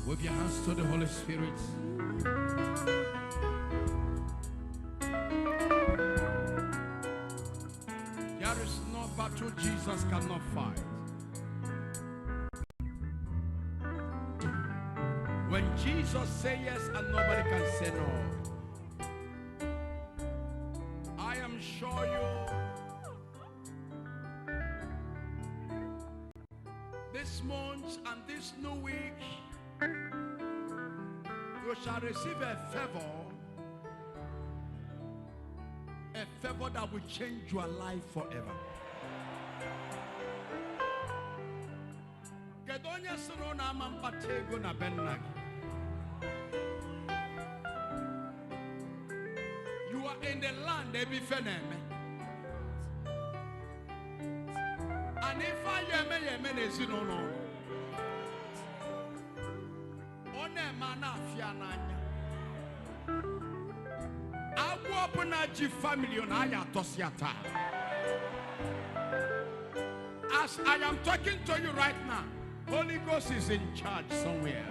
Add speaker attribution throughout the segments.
Speaker 1: With your hands to the Holy Spirit. There is no battle Jesus cannot fight. When Jesus says yes and nobody can say no, I am sure this month and this new week, you shall receive a favor that will change your life forever. You are in the land, and if I am I go up on a family on Ayatosiata. As I am talking to you right now, Holy Ghost is in charge somewhere.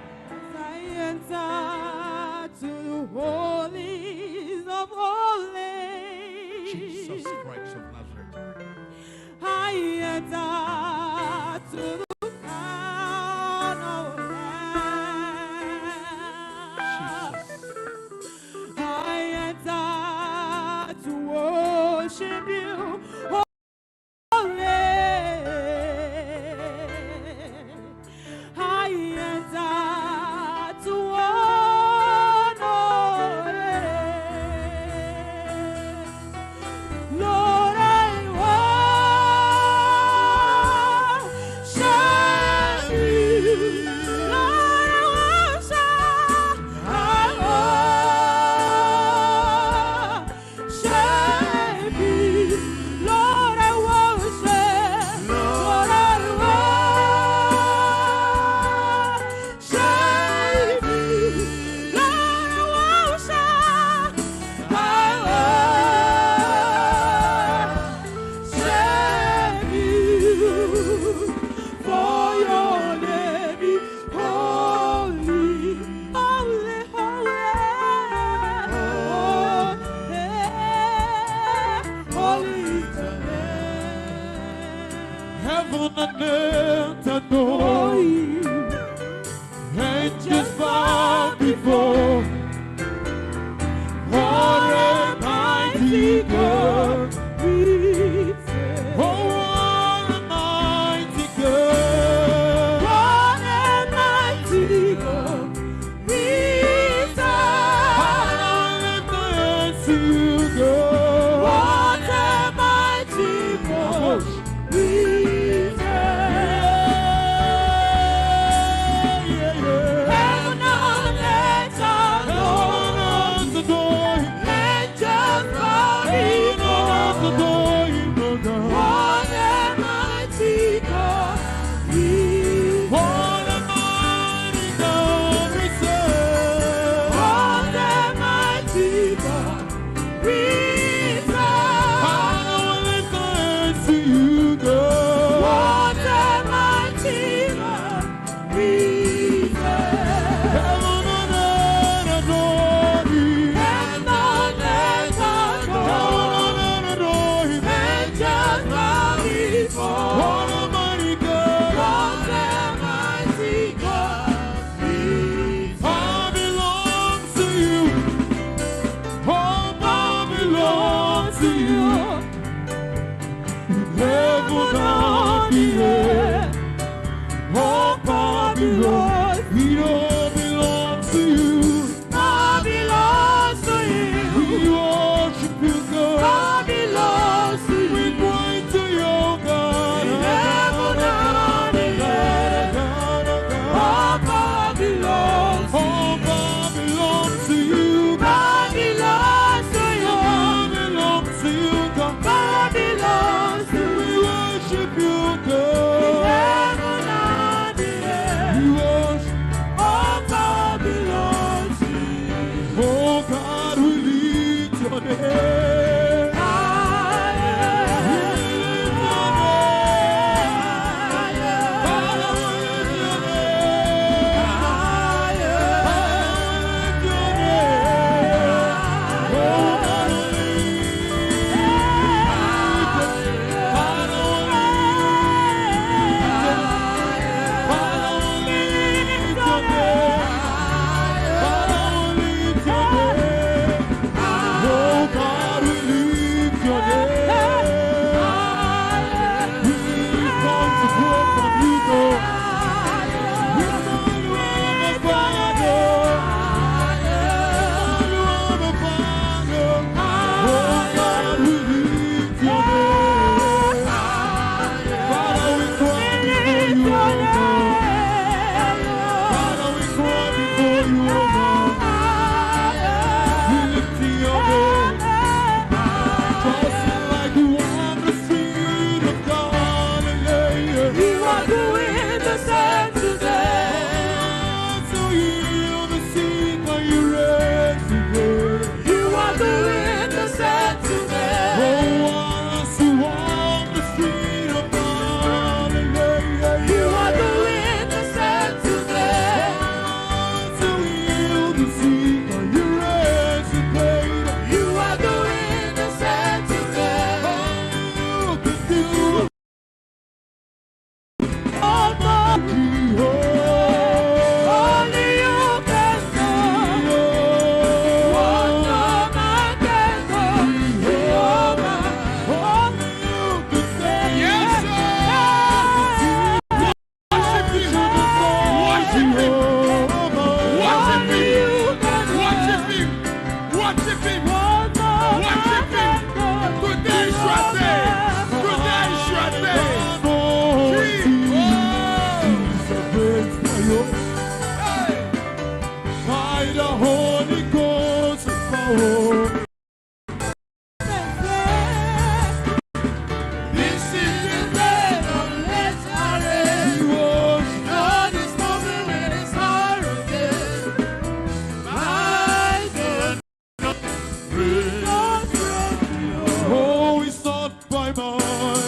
Speaker 2: I enter to holies of holies.
Speaker 1: Jesus Christ of Nazareth.
Speaker 2: I enter to the crown of life. I enter to worship you.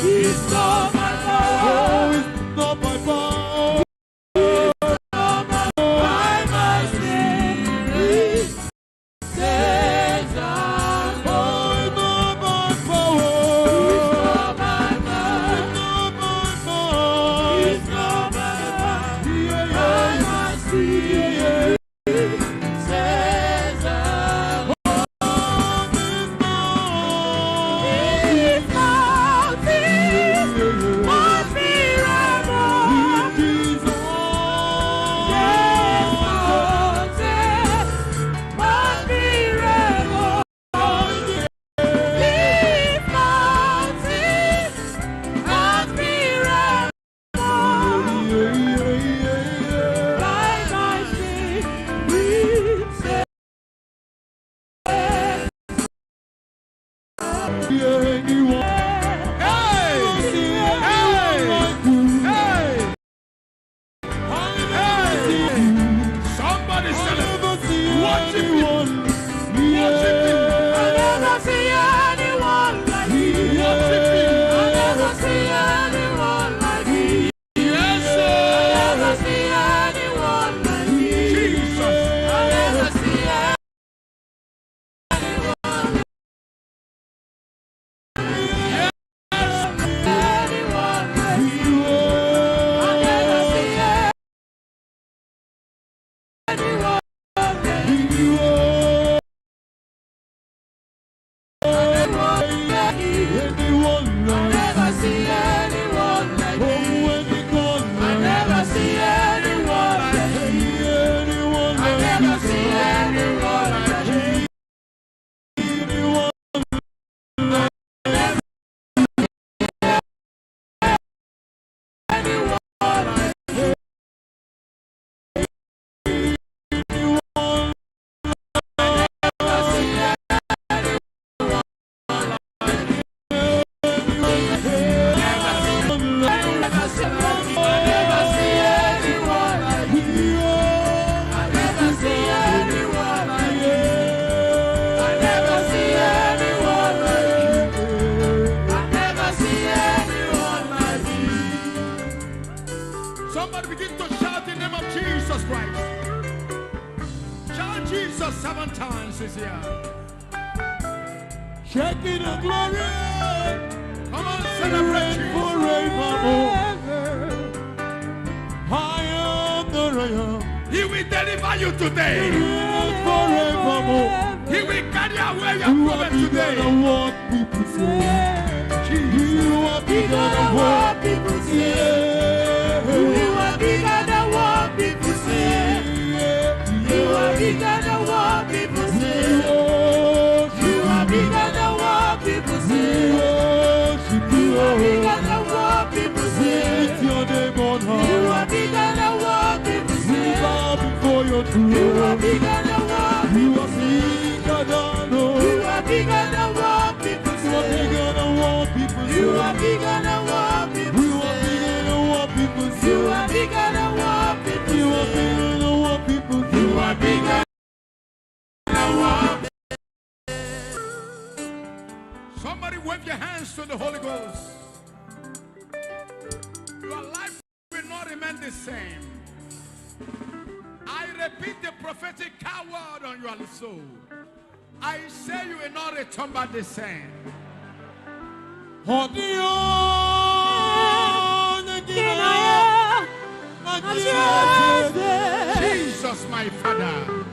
Speaker 2: It's not by power.
Speaker 3: Oh, it's not by power.
Speaker 2: By my spirit, says the Lord.
Speaker 3: It's not by power.
Speaker 2: It's not by might,
Speaker 3: It's not by might.
Speaker 2: it's not by power.
Speaker 3: Yeah,
Speaker 2: By
Speaker 3: yeah.
Speaker 2: my spirit, says the Lord. This mountain must be removed. This mountain must be removed. This mountain must be removed. By my spirit, says
Speaker 1: Somebody celebrate.
Speaker 3: Worship
Speaker 2: I never see anyone like you. I never see anyone like you.
Speaker 1: Yes,
Speaker 2: I
Speaker 1: sir.
Speaker 2: never see anyone like you.
Speaker 1: Jesus.
Speaker 2: I never see anyone like you. Anyone like you. I never see anyone like you. Anyone like you. I never see anyone like you. I never see anyone like you. I never see anyone like you. Anyone like you.
Speaker 1: Somebody begin to shout in the name of Jesus Christ. Shout Jesus 7 times this year.
Speaker 3: Shaking the glory.
Speaker 1: Come on, celebrate Jesus.
Speaker 3: I am the Lion.
Speaker 1: He will deliver you today.
Speaker 3: Forevermore.
Speaker 1: He will carry away your
Speaker 3: You are
Speaker 1: problem
Speaker 3: bigger
Speaker 1: today.
Speaker 3: than what people say. You are bigger than what people say.
Speaker 2: You are bigger than what people say. You are bigger than what people say. You are bigger than what people say. You are bigger than what people say.
Speaker 3: Lift your name on
Speaker 2: You
Speaker 3: high.
Speaker 2: are bigger than what people
Speaker 3: We
Speaker 2: say.
Speaker 3: bow before your
Speaker 2: You are
Speaker 3: throne.
Speaker 2: bigger than what
Speaker 3: You
Speaker 2: people
Speaker 3: are
Speaker 2: say.
Speaker 3: bigger than
Speaker 2: You
Speaker 3: all.
Speaker 2: are bigger than what people
Speaker 3: You are
Speaker 2: say.
Speaker 3: bigger than what people
Speaker 2: You are
Speaker 3: say.
Speaker 2: bigger than what people
Speaker 3: You are
Speaker 2: say.
Speaker 3: bigger than what people say.
Speaker 2: You are bigger than what people
Speaker 3: You are
Speaker 2: say.
Speaker 3: bigger than what people say.
Speaker 2: You are bigger than what.
Speaker 1: Somebody wave your hands to the Holy Ghost. Your life will not remain the same. I repeat the prophetic word on your soul. I say you will not return back the same. Jesus, my Father.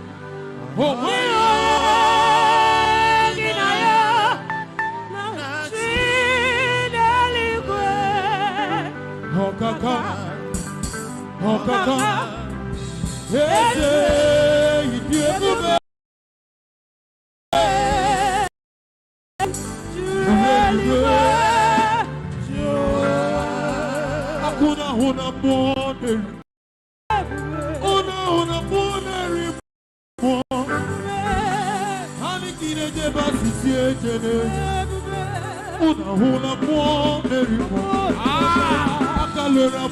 Speaker 3: Una